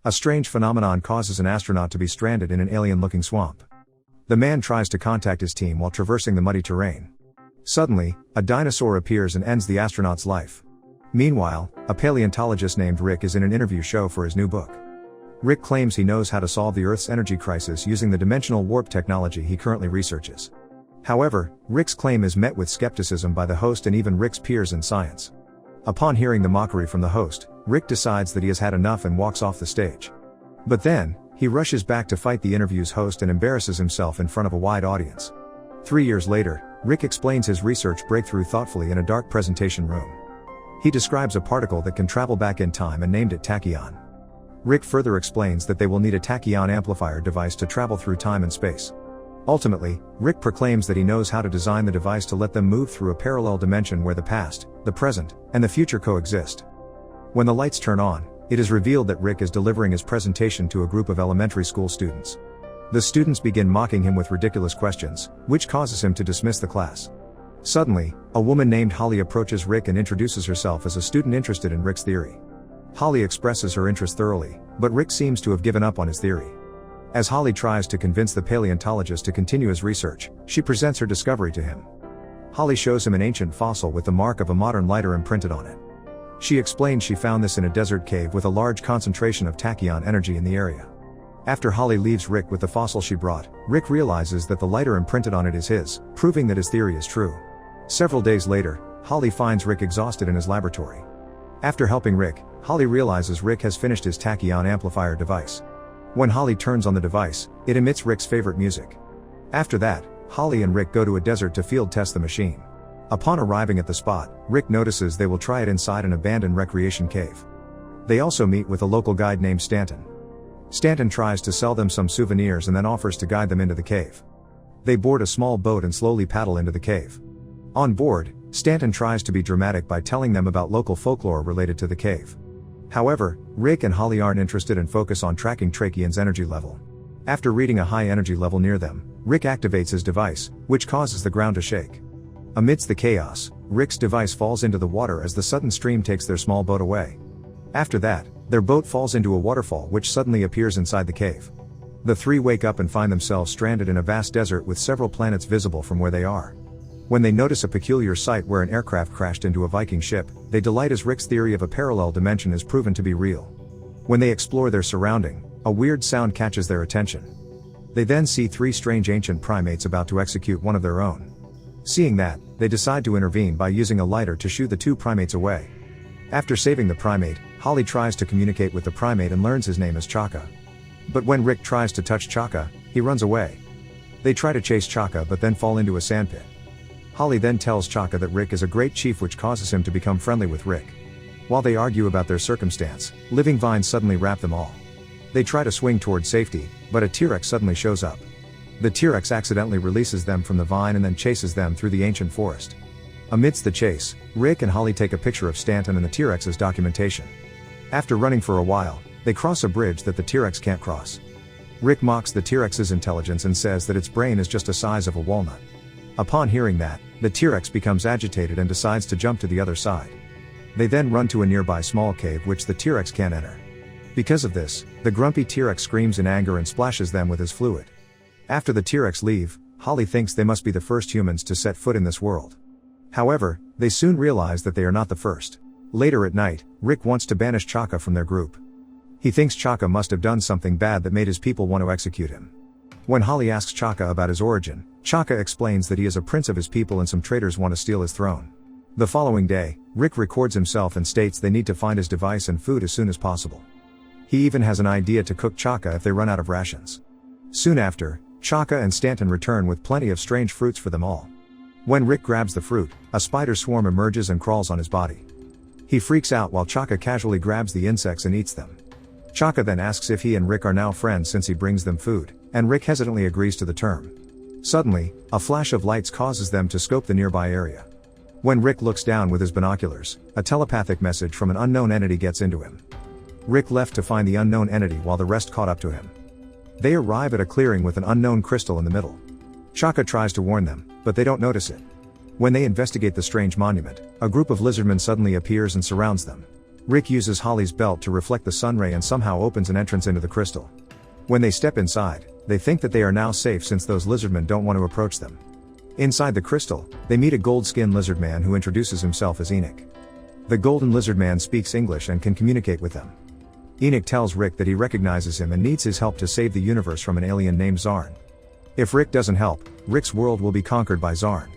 A strange phenomenon causes an astronaut to be stranded in an alien-looking swamp. The man tries to contact his team while traversing the muddy terrain. Suddenly, a dinosaur appears and ends the astronaut's life. Meanwhile, a paleontologist named Rick is in an interview show for his new book. Rick claims he knows how to solve the Earth's energy crisis using the dimensional warp technology he currently researches. However, Rick's claim is met with skepticism by the host and even Rick's peers in science. Upon hearing the mockery from the host, Rick decides that he has had enough and walks off the stage. But then, he rushes back to fight the interview's host and embarrasses himself in front of a wide audience. 3 years later, Rick explains his research breakthrough thoughtfully in a dark presentation room. He describes a particle that can travel back in time and named it tachyon. Rick further explains that they will need a tachyon amplifier device to travel through time and space. Ultimately, Rick proclaims that he knows how to design the device to let them move through a parallel dimension where the past, the present, and the future coexist. When the lights turn on, it is revealed that Rick is delivering his presentation to a group of elementary school students. The students begin mocking him with ridiculous questions, which causes him to dismiss the class. Suddenly, a woman named Holly approaches Rick and introduces herself as a student interested in Rick's theory. Holly expresses her interest thoroughly, but Rick seems to have given up on his theory. As Holly tries to convince the paleontologist to continue his research, she presents her discovery to him. Holly shows him an ancient fossil with the mark of a modern lighter imprinted on it. She explains she found this in a desert cave with a large concentration of tachyon energy in the area. After Holly leaves Rick with the fossil she brought, Rick realizes that the lighter imprinted on it is his, proving that his theory is true. Several days later, Holly finds Rick exhausted in his laboratory. After helping Rick, Holly realizes Rick has finished his tachyon amplifier device. When Holly turns on the device, it emits Rick's favorite music. After that, Holly and Rick go to a desert to field test the machine. Upon arriving at the spot, Rick notices they will try it inside an abandoned recreation cave. They also meet with a local guide named Stanton. Stanton tries to sell them some souvenirs and then offers to guide them into the cave. They board a small boat and slowly paddle into the cave. On board, Stanton tries to be dramatic by telling them about local folklore related to the cave. However, Rick and Holly aren't interested and focus on tracking Trachion's energy level. After reading a high energy level near them, Rick activates his device, which causes the ground to shake. Amidst the chaos, Rick's device falls into the water as the sudden stream takes their small boat away. After that, their boat falls into a waterfall which suddenly appears inside the cave. The three wake up and find themselves stranded in a vast desert with several planets visible from where they are. When they notice a peculiar sight where an aircraft crashed into a Viking ship, they delight as Rick's theory of a parallel dimension is proven to be real. When they explore their surrounding, a weird sound catches their attention. They then see three strange ancient primates about to execute one of their own. Seeing that, they decide to intervene by using a lighter to shoo the two primates away. After saving the primate, Holly tries to communicate with the primate and learns his name is Chaka. But when Rick tries to touch Chaka, he runs away. They try to chase Chaka but then fall into a sandpit. Holly then tells Chaka that Rick is a great chief, which causes him to become friendly with Rick. While they argue about their circumstance, living vines suddenly wrap them all. They try to swing toward safety, but a TRex suddenly shows up. The TRex accidentally releases them from the vine and then chases them through the ancient forest. Amidst the chase, Rick and Holly take a picture of Stanton and the TRex as documentation. After running for a while, they cross a bridge that the TRex can't cross. Rick mocks the TRex's intelligence and says that its brain is just the size of a walnut. Upon hearing that, the TRex becomes agitated and decides to jump to the other side. They then run to a nearby small cave which the TRex can't enter. Because of this, the grumpy TRex screams in anger and splashes them with his fluid. After the TRex leave, Holly thinks they must be the first humans to set foot in this world. However, they soon realize that they are not the first. Later at night, Rick wants to banish Chaka from their group. He thinks Chaka must have done something bad that made his people want to execute him. When Holly asks Chaka about his origin, Chaka explains that he is a prince of his people and some traitors want to steal his throne. The following day, Rick records himself and states they need to find his device and food as soon as possible. He even has an idea to cook Chaka if they run out of rations. Soon after, Chaka and Stanton return with plenty of strange fruits for them all. When Rick grabs the fruit, a spider swarm emerges and crawls on his body. He freaks out while Chaka casually grabs the insects and eats them. Chaka then asks if he and Rick are now friends since he brings them food, and Rick hesitantly agrees to the term. Suddenly, a flash of lights causes them to scope the nearby area. When Rick looks down with his binoculars, a telepathic message from an unknown entity gets into him. Rick left to find the unknown entity while the rest caught up to him. They arrive at a clearing with an unknown crystal in the middle. Chaka tries to warn them, but they don't notice it. When they investigate the strange monument, a group of lizardmen suddenly appears and surrounds them. Rick uses Holly's belt to reflect the sunray and somehow opens an entrance into the crystal. When they step inside, they think that they are now safe since those lizardmen don't want to approach them. Inside the crystal, they meet a gold-skinned lizard man who introduces himself as Enoch. The golden lizard man speaks English and can communicate with them. Enoch tells Rick that he recognizes him and needs his help to save the universe from an alien named Zarn. If Rick doesn't help, Rick's world will be conquered by Zarn.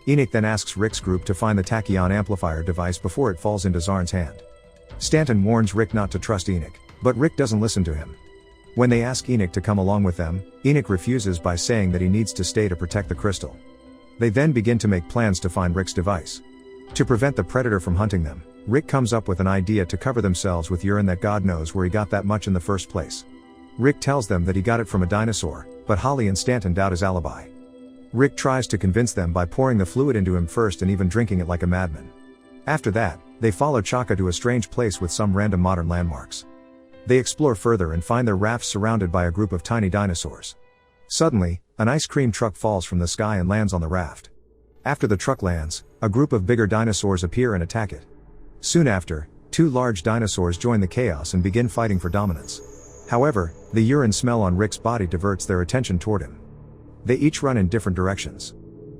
Enoch then asks Rick's group to find the tachyon amplifier device before it falls into Zarn's hand. Stanton warns Rick not to trust Enoch, but Rick doesn't listen to him. When they ask Enoch to come along with them, Enoch refuses by saying that he needs to stay to protect the crystal. They then begin to make plans to find Rick's device. To prevent the predator from hunting them, Rick comes up with an idea to cover themselves with urine that God knows where he got that much in the first place. Rick tells them that he got it from a dinosaur, but Holly and Stanton doubt his alibi. Rick tries to convince them by pouring the fluid into him first and even drinking it like a madman. After that, they follow Chaka to a strange place with some random modern landmarks. They explore further and find their rafts surrounded by a group of tiny dinosaurs. Suddenly, an ice cream truck falls from the sky and lands on the raft. After the truck lands, a group of bigger dinosaurs appear and attack it. Soon after, two large dinosaurs join the chaos and begin fighting for dominance. However, the urine smell on Rick's body diverts their attention toward him. They each run in different directions.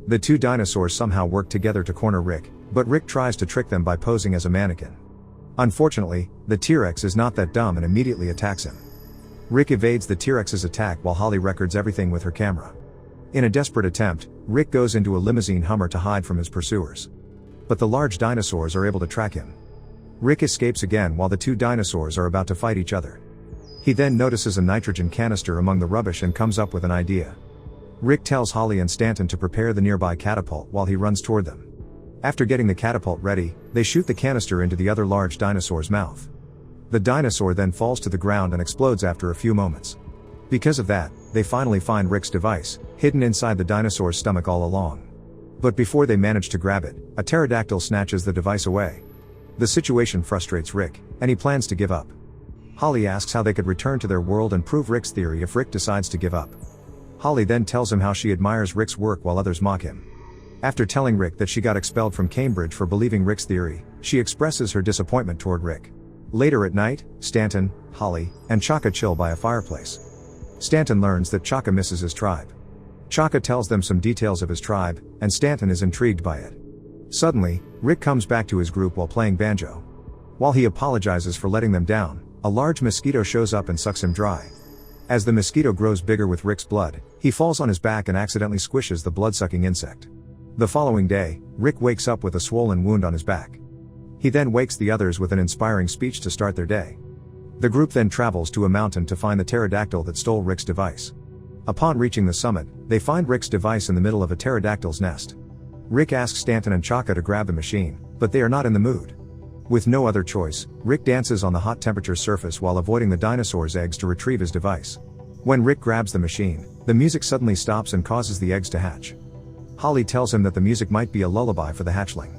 The two dinosaurs somehow work together to corner Rick, but Rick tries to trick them by posing as a mannequin. Unfortunately, the TRex is not that dumb and immediately attacks him. Rick evades the T-Rex's attack while Holly records everything with her camera. In a desperate attempt, Rick goes into a limousine Hummer to hide from his pursuers. But the large dinosaurs are able to track him. Rick escapes again while the two dinosaurs are about to fight each other. He then notices a nitrogen canister among the rubbish and comes up with an idea. Rick tells Holly and Stanton to prepare the nearby catapult while he runs toward them. After getting the catapult ready, they shoot the canister into the other large dinosaur's mouth. The dinosaur then falls to the ground and explodes after a few moments. Because of that, they finally find Rick's device, hidden inside the dinosaur's stomach all along. But before they manage to grab it, a pterodactyl snatches the device away. The situation frustrates Rick, and he plans to give up. Holly asks how they could return to their world and prove Rick's theory if Rick decides to give up. Holly then tells him how she admires Rick's work while others mock him. After telling Rick that she got expelled from Cambridge for believing Rick's theory, she expresses her disappointment toward Rick. Later at night, Stanton, Holly, and Chaka chill by a fireplace. Stanton learns that Chaka misses his tribe. Chaka tells them some details of his tribe, and Stanton is intrigued by it. Suddenly, Rick comes back to his group while playing banjo. While he apologizes for letting them down, a large mosquito shows up and sucks him dry. As the mosquito grows bigger with Rick's blood, he falls on his back and accidentally squishes the blood-sucking insect. The following day, Rick wakes up with a swollen wound on his back. He then wakes the others with an inspiring speech to start their day. The group then travels to a mountain to find the pterodactyl that stole Rick's device. Upon reaching the summit, they find Rick's device in the middle of a pterodactyl's nest. Rick asks Stanton and Chaka to grab the machine, but they are not in the mood. With no other choice, Rick dances on the hot temperature surface while avoiding the dinosaur's eggs to retrieve his device. When Rick grabs the machine, the music suddenly stops and causes the eggs to hatch. Holly tells him that the music might be a lullaby for the hatchling.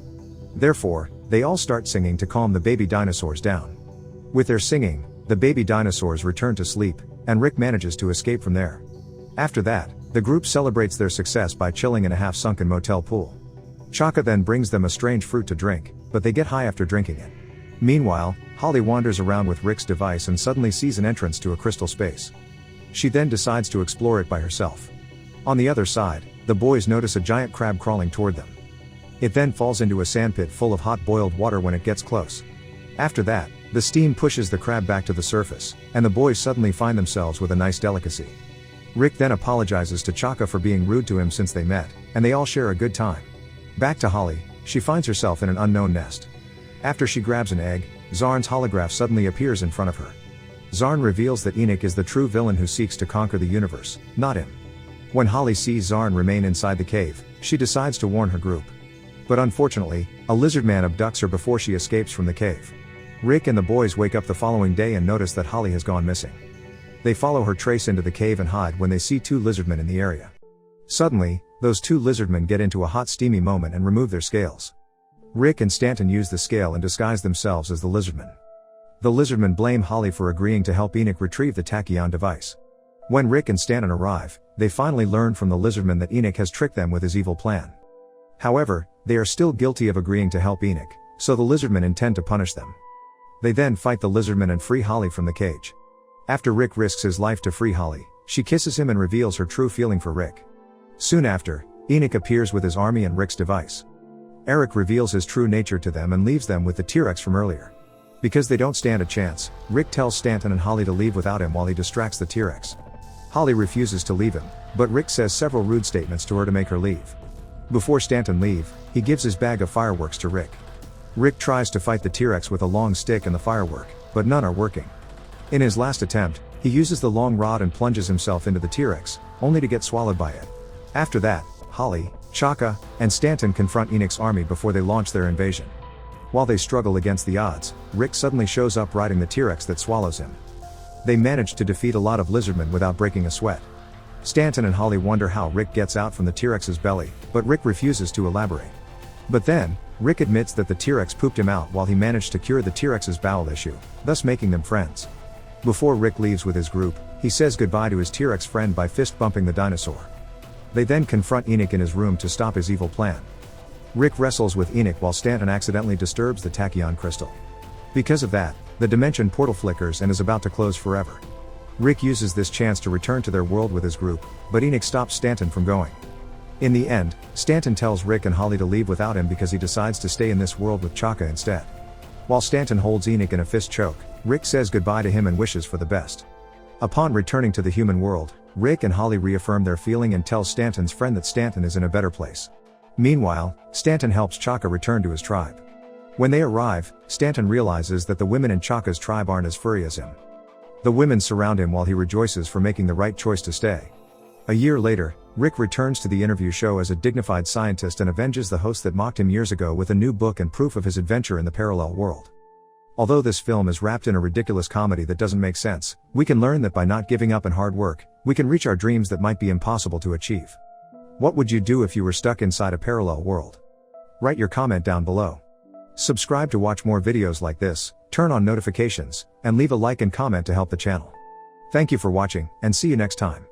Therefore, they all start singing to calm the baby dinosaurs down. With their singing, the baby dinosaurs return to sleep, and Rick manages to escape from there. After that, the group celebrates their success by chilling in a half-sunken motel pool. Chaka then brings them a strange fruit to drink, but they get high after drinking it. Meanwhile, Holly wanders around with Rick's device and suddenly sees an entrance to a crystal space. She then decides to explore it by herself. On the other side, the boys notice a giant crab crawling toward them. It then falls into a sandpit full of hot boiled water when it gets close. After that, the steam pushes the crab back to the surface, and the boys suddenly find themselves with a nice delicacy. Rick then apologizes to Chaka for being rude to him since they met, and they all share a good time. Back to Holly, she finds herself in an unknown nest. After she grabs an egg, Zarn's holograph suddenly appears in front of her. Zarn reveals that Enoch is the true villain who seeks to conquer the universe, not him. When Holly sees Zarn remain inside the cave, she decides to warn her group. But unfortunately, a lizardman abducts her before she escapes from the cave. Rick and the boys wake up the following day and notice that Holly has gone missing. They follow her trace into the cave and hide when they see two lizardmen in the area. Suddenly, those two lizardmen get into a hot steamy moment and remove their scales. Rick and Stanton use the scale and disguise themselves as the lizardmen. The lizardmen blame Holly for agreeing to help Enoch retrieve the tachyon device. When Rick and Stanton arrive, they finally learn from the lizardmen that Enoch has tricked them with his evil plan. However, they are still guilty of agreeing to help Enoch, so the lizardmen intend to punish them. They then fight the Lizardmen and free Holly from the cage. After Rick risks his life to free Holly, she kisses him and reveals her true feeling for Rick. Soon after, Enoch appears with his army and Rick's device. Eric reveals his true nature to them and leaves them with the TRex from earlier. Because they don't stand a chance, Rick tells Stanton and Holly to leave without him while he distracts the TRex. Holly refuses to leave him, but Rick says several rude statements to her to make her leave. Before Stanton leaves, he gives his bag of fireworks to Rick. Rick tries to fight the TRex with a long stick and the firework, but none are working. In his last attempt, he uses the long rod and plunges himself into the TRex, only to get swallowed by it. After that, Holly, Chaka, and Stanton confront Enochs Army before they launch their invasion. While they struggle against the odds, Rick suddenly shows up riding the TRex that swallows him. They manage to defeat a lot of Lizardmen without breaking a sweat. Stanton and Holly wonder how Rick gets out from the T-Rex's belly, but Rick refuses to elaborate. But then, Rick admits that the T-Rex pooped him out while he managed to cure the T-Rex's bowel issue, thus making them friends. Before Rick leaves with his group, he says goodbye to his T-Rex friend by fist bumping the dinosaur. They then confront Enoch in his room to stop his evil plan. Rick wrestles with Enoch while Stanton accidentally disturbs the tachyon crystal. Because of that, the dimension portal flickers and is about to close forever. Rick uses this chance to return to their world with his group, but Enoch stops Stanton from going. In the end, Stanton tells Rick and Holly to leave without him because he decides to stay in this world with Chaka instead. While Stanton holds Enoch in a fist choke, Rick says goodbye to him and wishes for the best. Upon returning to the human world, Rick and Holly reaffirm their feeling and tell Stanton's friend that Stanton is in a better place. Meanwhile, Stanton helps Chaka return to his tribe. When they arrive, Stanton realizes that the women in Chaka's tribe aren't as furry as him. The women surround him while he rejoices for making the right choice to stay. A year later, Rick returns to the interview show as a dignified scientist and avenges the host that mocked him years ago with a new book and proof of his adventure in the parallel world. Although this film is wrapped in a ridiculous comedy that doesn't make sense, we can learn that by not giving up and hard work, we can reach our dreams that might be impossible to achieve. What would you do if you were stuck inside a parallel world? Write your comment down below. Subscribe to watch more videos like this, turn on notifications, and leave a like and comment to help the channel. Thank you for watching, and see you next time.